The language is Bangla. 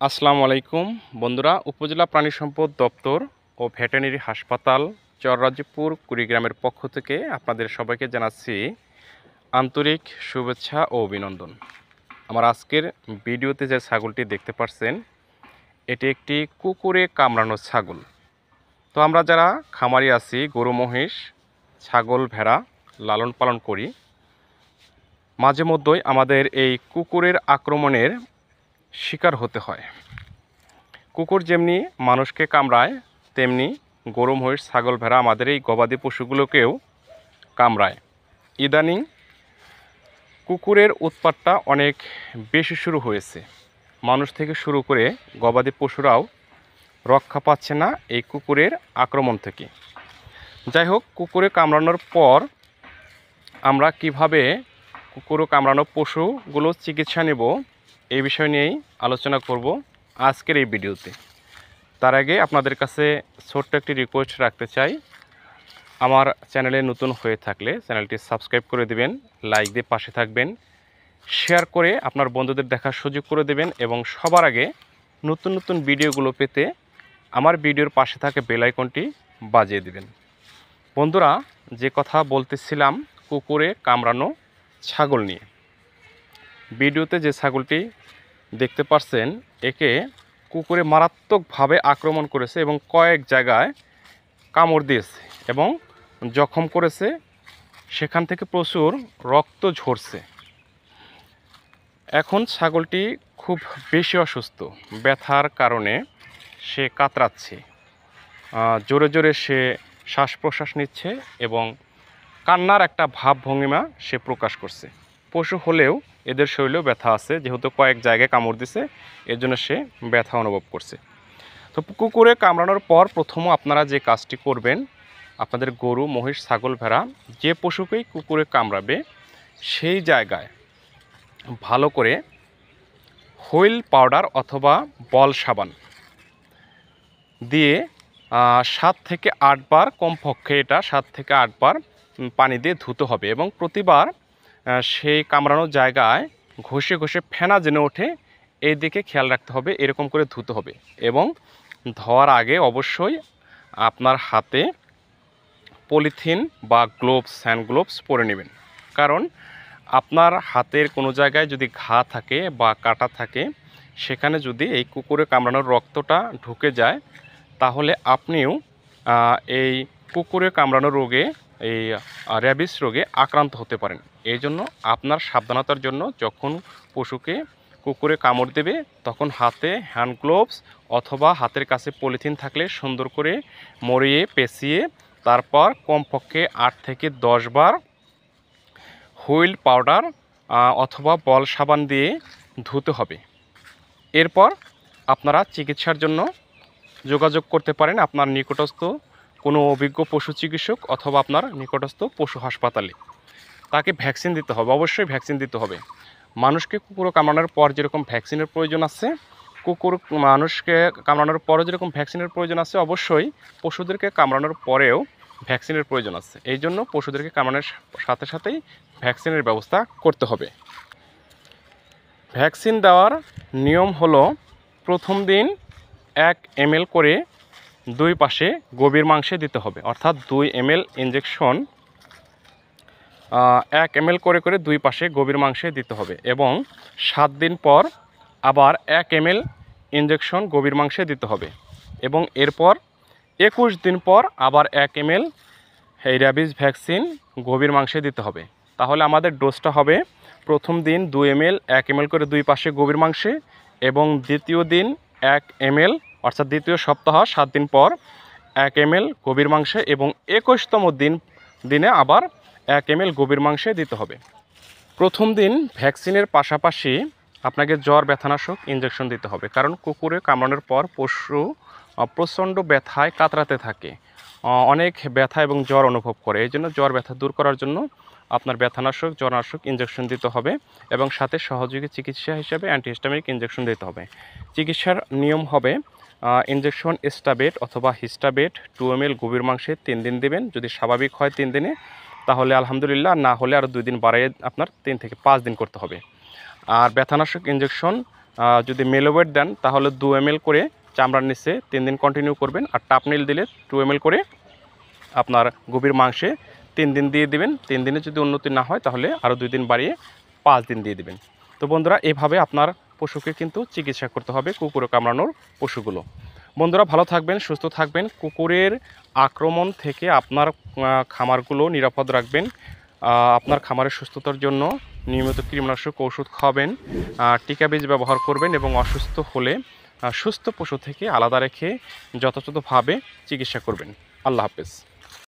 আসসালামু আলাইকুম বন্ধুরা, উপজেলা প্রাণী সম্পদ দপ্তর ও ভেটেরিনারি হাসপাতাল চররাজপুর কুড়িগ্রামের পক্ষ থেকে আপনাদের সবাইকে জানাচ্ছি আন্তরিক শুভেচ্ছা ও অভিনন্দন। আমার আজকের ভিডিওতে যে ছাগলটি দেখতে পাচ্ছেন, এটি একটি কুকুরে কামড়ানো ছাগল। তো আমরা যারা খামারি আছি, গরু মহিষ ছাগল ভেড়া লালন পালন করি, মাঝে মধ্যেই আমাদের এই কুকুরের আক্রমণের শিকার হতে হয়। কুকুর যেমনি মানুষকে কামড়ায়, তেমনি গরু মহিষ ছাগল ভেড়া আমাদের এই গবাদি পশুগুলোকেও কামড়ায়। ইদানিং কুকুরের উৎপাতটা অনেক বেশি শুরু হয়েছে। মানুষ থেকে শুরু করে গবাদি পশুরাও রক্ষা পাচ্ছে না এই কুকুরের আক্রমণ থেকে। যাই হোক, কুকুরে কামড়ানোর পর আমরা কিভাবে কুকুরে কামড়ানো পশুগুলো চিকিৎসা নেব, এই বিষয় নিয়েই আলোচনা করব আজকের এই ভিডিওতে। তার আগে আপনাদের কাছে ছোট্ট একটি রিকোয়েস্ট রাখতে চাই। আমার চ্যানেলে নতুন হয়ে থাকলে চ্যানেলটি সাবস্ক্রাইব করে দিবেন, লাইক দিয়ে পাশে থাকবেন, শেয়ার করে আপনার বন্ধুদের দেখার সুযোগ করে দেবেন এবং সবার আগে নতুন নতুন ভিডিওগুলো পেতে আমার ভিডিওর পাশে থাকা বেল আইকনটি বাজিয়ে দিবেন। বন্ধুরা, যে কথা বলতেছিলাম কুকুরে কামড়ানো ছাগল নিয়ে, ভিডিওতে যে ছাগলটি দেখতে পাচ্ছেন, একে কুকুরে মারাত্মকভাবে আক্রমণ করেছে এবং কয়েক জায়গায় কামড় দিয়েছে এবং জখম করেছে। সেখান থেকে প্রচুর রক্ত ঝরছে। এখন ছাগলটি খুব বেশি অসুস্থ, ব্যথার কারণে সে কাতরাচ্ছে, জোরে জোরে সে শ্বাস প্রশ্বাস নিচ্ছে এবং কান্নার একটা ভাবভঙ্গিমা সে প্রকাশ করছে। পশু হলেও এদের শরীরেও ব্যথা আছে, যেহেতু কয়েক জায়গায় কামড় দিছে, এর জন্য সে ব্যথা অনুভব করছে। তো কুকুরে কামড়ানোর পর প্রথম আপনারা যে কাজটি করবেন, আপনাদের গরু মহিষ ছাগল ভেড়া যে পশুকেই কুকুরে কামড়াবে সেই জায়গায় ভালো করে হুইল পাউডার অথবা বল সাবান দিয়ে 7 থেকে 8 বার, কমপক্ষে এটা 7 থেকে 8 বার পানি দিয়ে ধুতে হবে এবং প্রতিবার সেই কামড়ানোর জায়গায় ঘষে ঘষে ফেনা যেন ওঠে এই দিকে খেয়াল রাখতে হবে। এরকম করে ধুতে হবে এবং ধোয়ার আগে অবশ্যই আপনার হাতে পলিথিন বা গ্লোভস, হ্যান্ড গ্লোভস পরে নেবেন। কারণ আপনার হাতের কোনো জায়গায় যদি ঘা থাকে বা কাটা থাকে, সেখানে যদি এই কুকুরে কামড়ানোর রক্তটা ঢুকে যায়, তাহলে আপনিও এই কুকুরে কামড়ানো রোগে, এই র্যাবিস রোগে আক্রান্ত হতে পারেন। এই জন্য আপনার সাবধানতার জন্য যখন পশুকে কুকুরে কামড় দেবে, তখন হাতে হ্যান্ড গ্লোভস অথবা হাতের কাছে পলিথিন থাকলে সুন্দর করে মরিয়ে পেঁচিয়ে তারপর কমপক্ষে 8 থেকে 10 বার হুইল পাউডার অথবা বল সাবান দিয়ে ধুতে হবে। এরপর আপনারা চিকিৎসার জন্য যোগাযোগ করতে পারেন আপনার নিকটস্থ কোনো অভিজ্ঞ পশু চিকিৎসক অথবা আপনার নিকটস্থ পশু হাসপাতালে। তাকে ভ্যাকসিন দিতে হবে, অবশ্যই ভ্যাকসিন দিতে হবে। মানুষকে কুকুর কামড়ানোর পর যেরকম ভ্যাকসিনের প্রয়োজন আছে, মানুষকে কামড়ানোর পরও যেরকম ভ্যাকসিনের প্রয়োজন আছে, অবশ্যই পশুদেরকে কামড়ানোর পরেও ভ্যাকসিনের প্রয়োজন আছে। এই জন্য পশুদেরকে কামড়ানোর সাথে সাথেই ভ্যাকসিনের ব্যবস্থা করতে হবে। ভ্যাকসিন দেওয়ার নিয়ম হলো, প্রথম দিন 1 ml করে 2 পাশে গভীর মাংসে দিতে হবে, অর্থাৎ 2 ml ইঞ্জেকশন 1 ml করে 2 পাশে গভীর মাংসে দিতে হবে এবং 7 দিন পর আবার 1 ml ইঞ্জেকশন গভীর মাংসে দিতে হবে এবং এরপর 21 দিন পর আবার 1 ml এই র্যাবিস ভ্যাকসিন গভীর মাংসে দিতে হবে। তাহলে আমাদের ডোজটা হবে প্রথম দিন 2 ml 1 ml করে 2 পাশে গভীর মাংসে এবং দ্বিতীয় দিন 1 ml, অর্থাৎ দ্বিতীয় সপ্তাহ 7 দিন পর 1 ml গভীর মাংসে এবং 21তম দিনে আবার 1 ml গভীর মাংসে দিতে হবে। প্রথম দিন ভ্যাকসিনের পাশাপাশি আপনাকে জ্বর ব্যথানাশক ইঞ্জেকশন দিতে হবে, কারণ কুকুরে কামড়ানোর পর পশু প্রচণ্ড ব্যথায় কাতরাতে থাকে, অনেক ব্যথা এবং জ্বর অনুভব করে। এই জন্য জ্বর ব্যথা দূর করার জন্য আপনার ব্যথানাশক জ্বরনাশক ইঞ্জেকশন দিতে হবে এবং সাথে সহযোগী চিকিৎসা হিসেবে অ্যান্টিহিস্টামিক ইঞ্জেকশন দিতে হবে। চিকিৎসার নিয়ম হবে, ইঞ্জেকশন স্টাবেট অথবা হিস্টাবেট 2 ml গভীর মাংসে 3 দিন দেবেন। যদি স্বাভাবিক হয় 3 দিনে, তাহলে আলহামদুলিল্লাহ, না হলে আরও 2 দিন বাড়িয়ে আপনার 3 থেকে 5 দিন করতে হবে। আর ব্যথানাশক ইঞ্জেকশন যদি মেলোওয়েট দেন তাহলে 2 ml করে চামড়ার নিচে 3 দিন কন্টিনিউ করবেন। আর টাপনিল দিলে 2 ml করে আপনার গভীর মাংসে 3 দিন দিয়ে দিবেন। 3 দিনে যদি উন্নতি না হয় তাহলে আরও 2 দিন বাড়িয়ে 5 দিন দিয়ে দিবেন। তো বন্ধুরা, এভাবে আপনার পশুকে কিন্তু চিকিৎসা করতে হবে কুকুরে কামড়ানোর পশুগুলো। বন্ধুরা, ভালো থাকবেন, সুস্থ থাকবেন। কুকুরের আক্রমণ থেকে আপনার খামারগুলো নিরাপদ রাখবেন। আপনার খামারের সুস্থতার জন্য নিয়মিত কীটনাশক ওষুধ খাওয়াবেন, টিকা বীজ ব্যবহার করবেন এবং অসুস্থ হলে সুস্থ পশু থেকে আলাদা রেখে যথাযথভাবে চিকিৎসা করবেন। আল্লাহ হাফেজ।